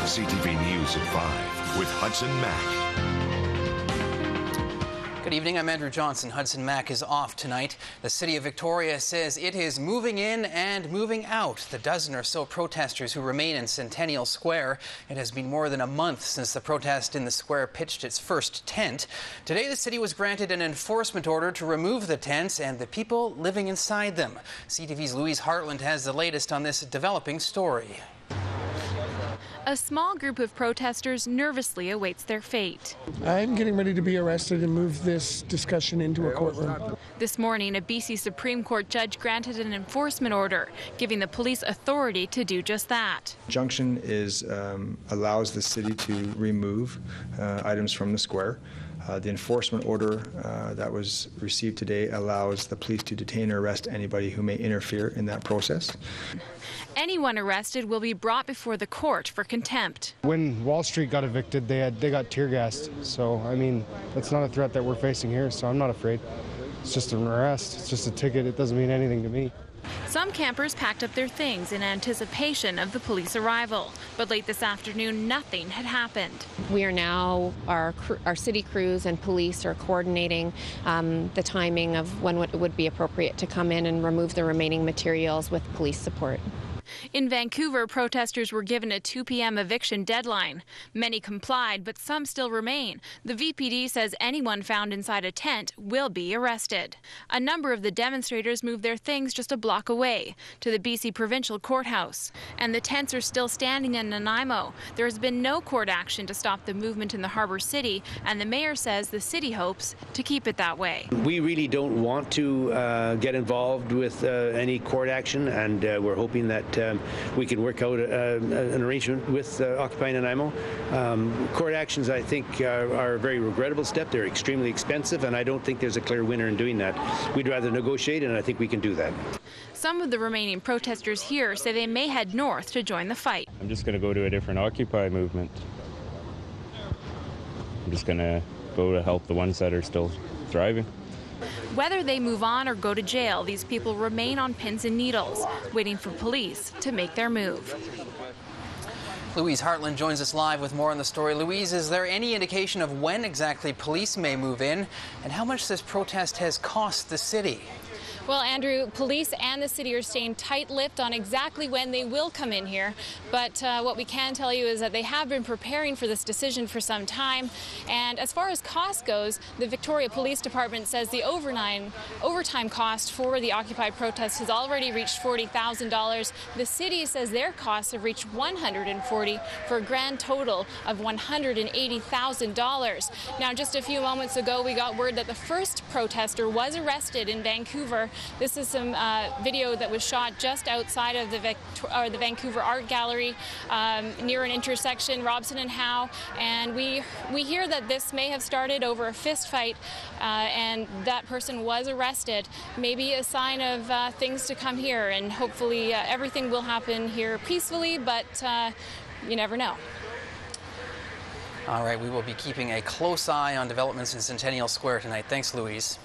CTV News at 5 with Hudson Mack. Good evening, I'm Andrew Johnson. Hudson Mack is off tonight. The city of Victoria says it is moving in and moving out the dozen or so protesters who remain in Centennial Square. It has been more than a month since the protest in the square pitched its first tent. Today the city was granted an enforcement order to remove the tents and the people living inside them. CTV's Louise Hartland has the latest on this developing story. A small group of protesters nervously awaits their fate. I'm getting ready to be arrested and move this discussion into a courtroom. This morning, a BC Supreme Court judge granted an enforcement order, giving the police authority to do just that. Junction allows the city to remove items from the square. The enforcement order that was received today allows the police to detain or arrest anybody who may interfere in that process. Anyone arrested will be brought before the court for contempt. When Wall Street got evicted, they got tear gassed. So, I mean, that's not a threat that we're facing here, so I'm not afraid. It's just an arrest. It's just a ticket. It doesn't mean anything to me. Some campers packed up their things in anticipation of the police arrival. But late this afternoon, nothing had happened. We are now, our city crews and police are coordinating the timing of when it would be appropriate to come in and remove the remaining materials with police support. In Vancouver, protesters were given a 2 p.m. eviction deadline. Many complied, but some still remain. The VPD says anyone found inside a tent will be arrested. A number of the demonstrators moved their things just a block away to the BC Provincial Courthouse. And the tents are still standing in NANAIMO. There has been no court action to stop the movement in the Harbour City, and the mayor says the city hopes to keep it that way. We really don't want to get involved with any court action, and we're hoping that we can work out an arrangement with Occupy NANAIMO. Court actions, I think, are a very regrettable step. They're extremely expensive, and I don't think there's a clear winner in doing that. We'd rather negotiate, and I think we can do that. Some of the remaining protesters here say they may head north to join the fight. I'm just going to go to a different Occupy movement. I'm just going to go to help the ones that are still thriving. Whether they move on or go to jail, these people remain on pins and needles, waiting for police to make their move. Louise Hartland joins us live with more on the story. Louise, is there any indication of when exactly police may move in and how much this protest has cost the city? Well, Andrew, police and the city are staying tight-lipped on exactly when they will come in here. But what we can tell you is that they have been preparing for this decision for some time. And as far as cost goes, the Victoria Police Department says the overtime cost for the Occupy protest has already reached $40,000. The city says their costs have reached $140,000 for a grand total of $180,000. Now, just a few moments ago, we got word that the first protester was arrested in Vancouver. This is some video that was shot just outside of the Vancouver Art Gallery near an intersection, Robson and Howe. And we hear that this may have started over a fist fight, and that person was arrested. Maybe a sign of things to come here, and hopefully everything will happen here peacefully, but you never know. All right, we will be keeping a close eye on developments in Centennial Square tonight. Thanks, Louise.